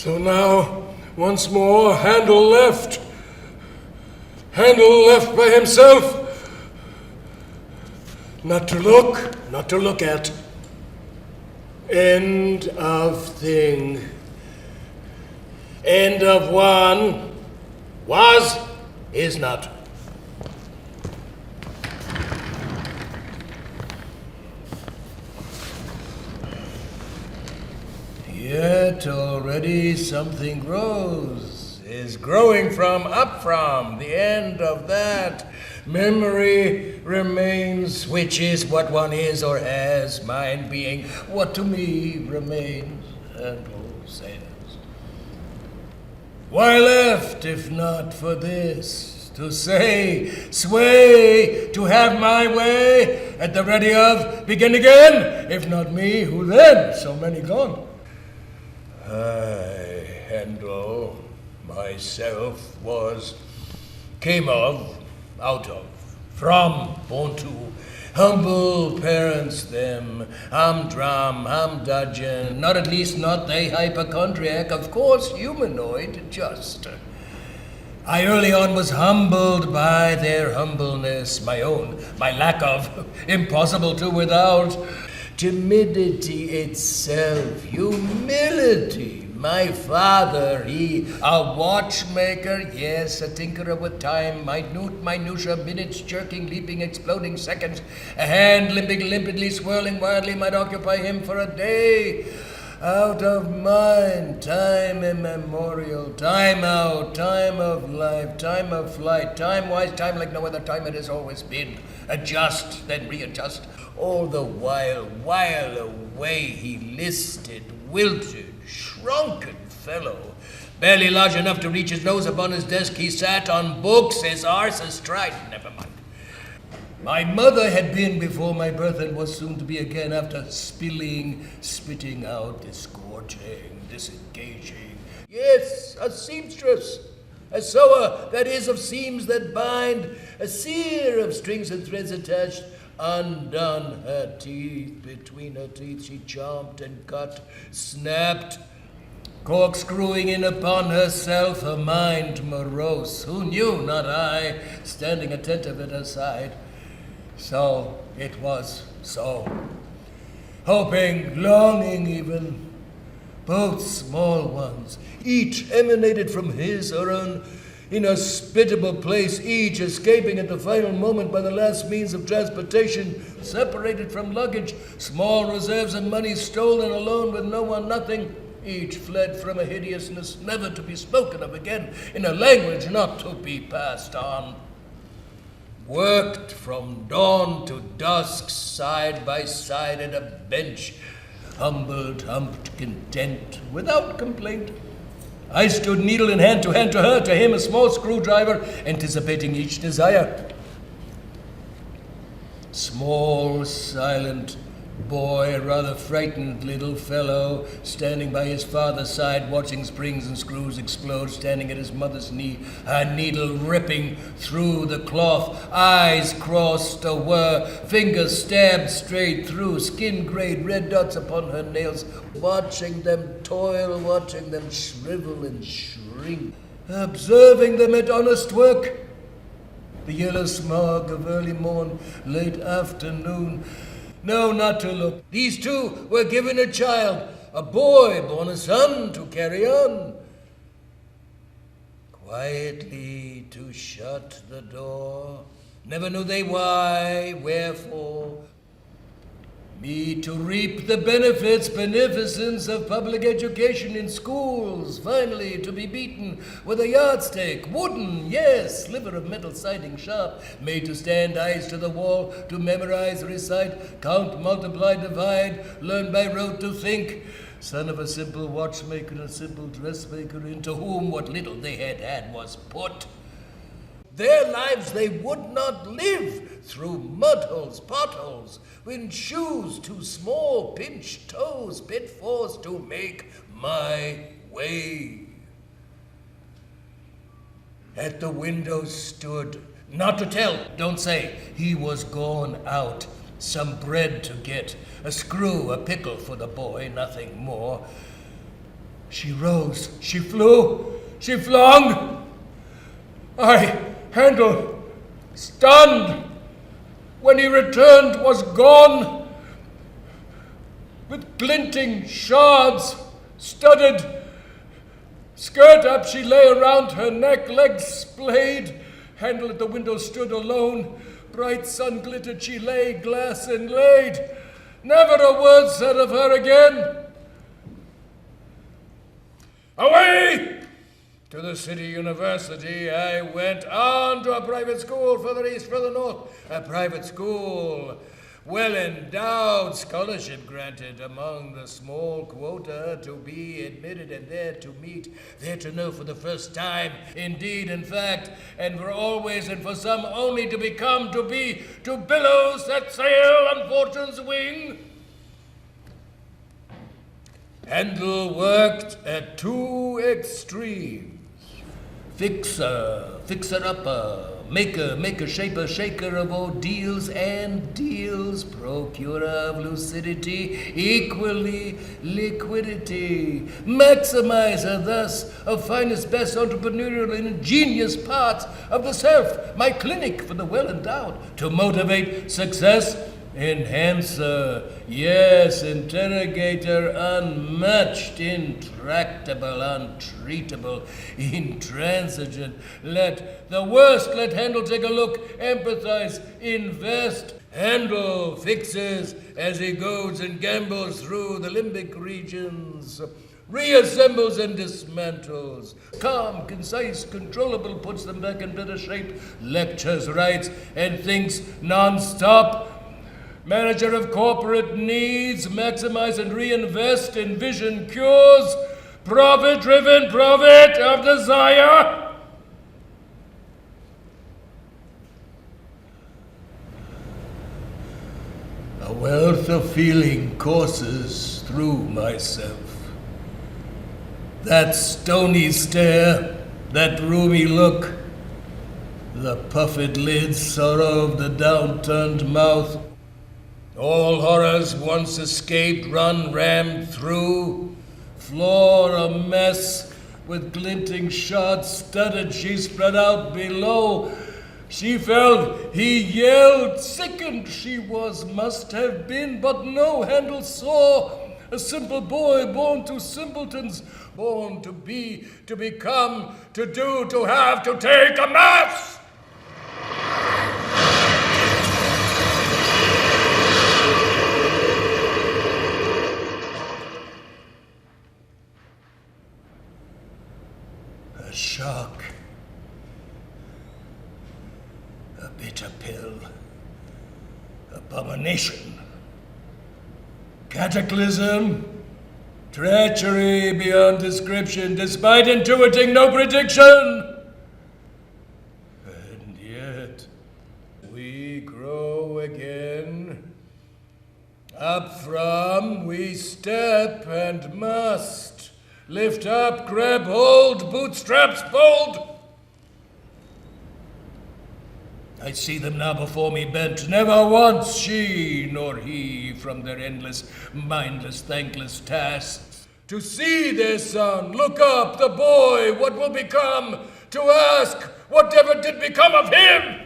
So now, once more, Handel left. Handel left by himself. Not to look, not to look at. End of thing. End of one. Was, is not. Yet already something grows, is growing from, up from, the end of that. Memory remains, which is what one is or has, mind being what to me remains, Handel says. Why left, if not for this? To say, sway, to have my way, at the ready of, begin again, if not me, who then? So many gone. I, Handel, myself came of, out of, from, born to, humble parents them, humdrum, humdudgeon, not at least not they hypochondriac, of course humanoid, just. I early on was humbled by their humbleness, my own, my lack of, impossible to without. Timidity itself, humility. My father, he, a watchmaker, yes, a tinkerer with time, minutia, minutes, jerking, leaping, exploding seconds, a hand limpidly swirling wildly might occupy him for a day. Out of mind, time immemorial, time out, time of life, time of flight, time-wise, time like no other time it has always been. Adjust, then readjust. All the while away he listed, wilted, shrunken fellow. Barely large enough to reach his nose upon his desk, he sat on books, his arse astride. Never mind. My mother had been before my birth and was soon to be again after spilling, spitting out, disgorging, disengaging. Yes, a seamstress, a sewer, that is, of seams that bind, a seer of strings and threads attached. Undone her teeth, between her teeth she chomped and cut, snapped, corkscrewing in upon herself, her mind morose. Who knew, not I, standing attentive at her side. So it was so. Hoping, longing even, both small ones, each emanated from his or own inhospitable place, each escaping at the final moment by the last means of transportation, separated from luggage, small reserves and money stolen alone with no one, nothing. Each fled from a hideousness never to be spoken of again, in a language not to be passed on. Worked from dawn to dusk, side by side at a bench, humbled, humped, content, without complaint. I stood needle in hand to her, to him a small screwdriver, anticipating each desire. Small, silent boy, a rather frightened little fellow, standing by his father's side, watching springs and screws explode, standing at his mother's knee, a needle ripping through the cloth, eyes crossed a whir, fingers stabbed straight through, skin grayed, red dots upon her nails, watching them toil, watching them shrivel and shrink, observing them at honest work. The yellow smog of early morn, late afternoon. No, not to look. These two were given a child, a boy born a son to carry on. Quietly to shut the door. Never knew they why, wherefore. Me to reap the beneficence of public education in schools, finally to be beaten with a yardstick, wooden, yes, sliver of metal siding sharp, made to stand eyes to the wall, to memorize, recite, count, multiply, divide, learn by rote to think. Son of a simple watchmaker and a simple dressmaker, into whom what little they had was put. Their lives they would not live through mud-holes, potholes, in shoes too small, pinched toes, pitfalls to make my way. At the window stood, not to tell, don't say, he was gone out, some bread to get, a screw, a pickle for the boy, nothing more. She rose, she flew, she flung. Handel, stunned, when he returned, was gone. With glinting shards, studded, skirt up she lay around her neck, legs splayed. Handel at the window stood alone. Bright sun glittered, she lay glass inlaid. Never a word said of her again. Away to the city university I went, on to a private school further east, further north. A private school, well endowed, scholarship granted among the small quota to be admitted, and there to meet, there to know for the first time, indeed, in fact, and for always, and for some only to become, to be, to billows that sail on fortune's wing. Handel worked at two extremes. Fixer-upper, maker, shaper of ordeals and deals, procurer of lucidity, equally liquidity, maximizer thus of finest, best entrepreneurial and ingenious parts of the self, my clinic for the well-endowed, to motivate success, enhancer, yes, interrogator, unmatched, intractable, untreatable, intransigent. Let the worst, let Handel take a look, empathize, invest. Handel fixes as he goes and gambles through the limbic regions, reassembles and dismantles, calm, concise, controllable, puts them back in better shape, lectures, writes, and thinks non-stop. Manager of corporate needs, maximize and reinvest, envision cures, profit-driven, profit of desire. A wealth of feeling courses through myself. That stony stare, that roomy look, the puffed lids, sorrow of the downturned mouth, all horrors once escaped, run rammed through. Floor a mess, with glinting shards studded, she spread out below. She felt, he yelled, sickened she was, must have been, but no, Handel saw. A simple boy born to simpletons, born to be, to become, to do, to have, to take a mass. A shock, a bitter pill, abomination, cataclysm, treachery beyond description, despite intuiting no prediction. And yet, we grow again. Up from we step and must. Lift up, grab hold, bootstraps fold. I see them now before me bent, never once she nor he from their endless, mindless, thankless tasks. To see their son, look up, the boy, what will become? To ask, whatever did become of him?